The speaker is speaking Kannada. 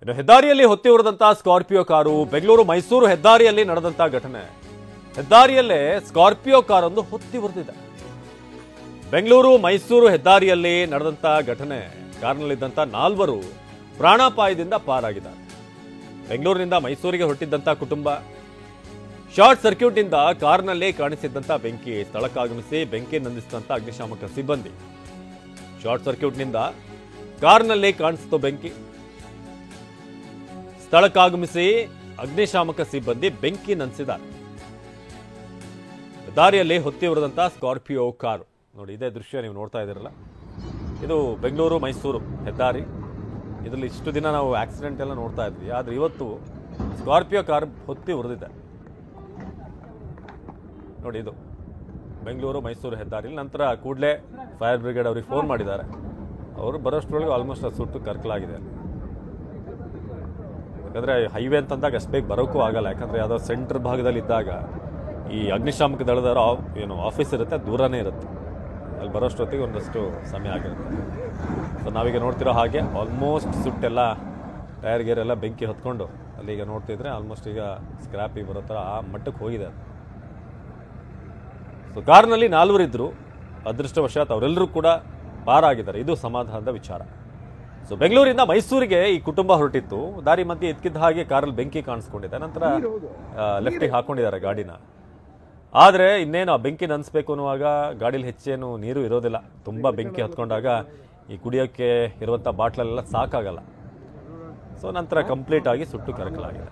ಇನ್ನು ಹೆದ್ದಾರಿಯಲ್ಲಿ ಹೊತ್ತಿ ಉರಿದಂತಹ ಸ್ಕಾರ್ಪಿಯೋ ಕಾರು ಬೆಂಗಳೂರು ಮೈಸೂರು ಹೆದ್ದಾರಿಯಲ್ಲಿ ನಡೆದಂತಹ ಘಟನೆ. ಹೆದ್ದಾರಿಯಲ್ಲೇ ಸ್ಕಾರ್ಪಿಯೋ ಕಾರೊಂದು ಹೊತ್ತಿ ಉರಿದಿದೆ. ಬೆಂಗಳೂರು ಮೈಸೂರು ಹೆದ್ದಾರಿಯಲ್ಲಿ ನಡೆದಂತಹ ಘಟನೆ. ಕಾರ್ನಲ್ಲಿದ್ದಂಥ 4 ಪ್ರಾಣಾಪಾಯದಿಂದ ಪಾರಾಗಿದ್ದಾರೆ. ಬೆಂಗಳೂರಿನಿಂದ ಮೈಸೂರಿಗೆ ಹೊರಟಿದ್ದಂಥ ಕುಟುಂಬ. ಶಾರ್ಟ್ ಸರ್ಕ್ಯೂಟ್ನಿಂದ ಕಾರ್ನಲ್ಲಿ ಕಾಣಿಸಿದ್ದಂಥ ಬೆಂಕಿ ಸ್ಥಳಕ್ಕಾಗಮಿಸಿ ಬೆಂಕಿ ನಂದಿಸಿದಂಥ ಅಗ್ನಿಶಾಮಕ ಸಿಬ್ಬಂದಿ. ಶಾರ್ಟ್ ಸರ್ಕ್ಯೂಟ್ನಿಂದ ಕಾರ್ನಲ್ಲಿ ಕಾಣಿಸಿತು ಬೆಂಕಿ. ಸ್ಥಳಕ್ಕಾಗಮಿಸಿ ಅಗ್ನಿಶಾಮಕ ಸಿಬ್ಬಂದಿ ಬೆಂಕಿ ನಂದಿಸಿದ್ದಾರೆ. ದಾರಿಯಲ್ಲಿ ಹೊತ್ತಿ ಉರಿದಂಥ ಸ್ಕಾರ್ಪಿಯೋ ಕಾರು ನೋಡಿ, ಇದೇ ದೃಶ್ಯ ನೀವು ನೋಡ್ತಾ ಇದ್ದೀರಲ್ಲ, ಇದು ಬೆಂಗಳೂರು ಮೈಸೂರು ಹೆದ್ದಾರಿ. ಇದರಲ್ಲಿ ಇಷ್ಟು ದಿನ ನಾವು ಆಕ್ಸಿಡೆಂಟ್ ಎಲ್ಲ ನೋಡ್ತಾ ಇದ್ವಿ, ಆದರೆ ಇವತ್ತು ಸ್ಕಾರ್ಪಿಯೋ ಕಾರ್ ಹೊತ್ತಿ ಉರಿದಿದೆ ನೋಡಿ. ಇದು ಬೆಂಗಳೂರು ಮೈಸೂರು ಹೆದ್ದಾರಿ. ನಂತರ ಕೂಡಲೇ ಫೈರ್ ಬ್ರಿಗೇಡ್ ಅವ್ರಿಗೆ ಫೋನ್ ಮಾಡಿದ್ದಾರೆ. ಅವರು ಬರೋಷ್ಟರೊಳಗೆ ಆಲ್ಮೋಸ್ಟ್ ಅದು ಸುಟ್ಟು ಕರ್ಕಲಾಗಿದೆ. ಯಾಕಂದರೆ ಹೈವೇ ಅಂತಂದಾಗ ಅಷ್ಟು ಬೇಗ ಬರೋಕ್ಕೂ ಆಗಲ್ಲ. ಯಾಕಂದರೆ ಯಾವುದೋ ಸೆಂಟ್ರ್ ಭಾಗದಲ್ಲಿ ಇದ್ದಾಗ ಈ ಅಗ್ನಿಶಾಮಕ ದಳದವರ ಆಫೀಸ್ ಇರುತ್ತೆ, ದೂರನೇ ಇರುತ್ತೆ. ಅಲ್ಲಿ ಬರೋಷ್ಟೊತ್ತಿಗೆ ಒಂದಷ್ಟು ಸಮಯ ಆಗಿರುತ್ತೆ. ಸೊ ನಾವೀಗ ನೋಡ್ತಿರೋ ಹಾಗೆ ಆಲ್ಮೋಸ್ಟ್ ಸುಟ್ಟೆಲ್ಲ ಟೈರ್ ಗೇರ್ ಎಲ್ಲ ಬೆಂಕಿ ಹೊತ್ಕೊಂಡು ಅಲ್ಲಿಗ ನೋಡ್ತಿದ್ರೆ ಆಲ್ಮೋಸ್ಟ್ ಈಗ ಸ್ಕ್ರ್ಯಾಪಿ ಬರೋ ಥರ ಆ ಮಟ್ಟಕ್ಕೆ ಹೋಗಿದೆ. ಸೊ ಕಾರ್ನಲ್ಲಿ 4 ಇದ್ದರು. ಅದೃಷ್ಟವಶಾತ್ ಅವರೆಲ್ಲರೂ ಕೂಡ ಪಾರಾಗಿದ್ದಾರೆ. ಇದು ಸಮಾಧಾನದ ವಿಚಾರ. ಸೊ ಬೆಂಗಳೂರಿಂದ ಮೈಸೂರಿಗೆ ಈ ಕುಟುಂಬ ಹೊರಟಿತ್ತು. ದಾರಿ ಮಧ್ಯೆ ಇದ್ಕಿದ್ದ ಹಾಗೆ ಕಾರಲ್ಲಿ ಬೆಂಕಿ ಕಾಣಿಸ್ಕೊಂಡಿದೆ. ನಂತರ ಲೆಫ್ಟಿಗೆ ಹಾಕೊಂಡಿದ್ದಾರೆ ಗಾಡಿನ. ಆದರೆ ಇನ್ನೇನು ಆ ಬೆಂಕಿ ನಂದಿಸ್ಬೇಕು ಅನ್ನುವಾಗ ಗಾಡೀಲಿ ಹೆಚ್ಚೇನು ನೀರು ಇರೋದಿಲ್ಲ. ತುಂಬ ಬೆಂಕಿ ಹತ್ಕೊಂಡಾಗ ಈ ಕುಡಿಯೋಕ್ಕೆ ಇರುವಂಥ ಬಾಟ್ಲೆಲ್ಲ ಸಾಕಾಗಲ್ಲ. ಸೊ ನಂತರ ಕಂಪ್ಲೀಟ್ ಆಗಿ ಸುಟ್ಟು ಕರಕಲಾಗಿದೆ.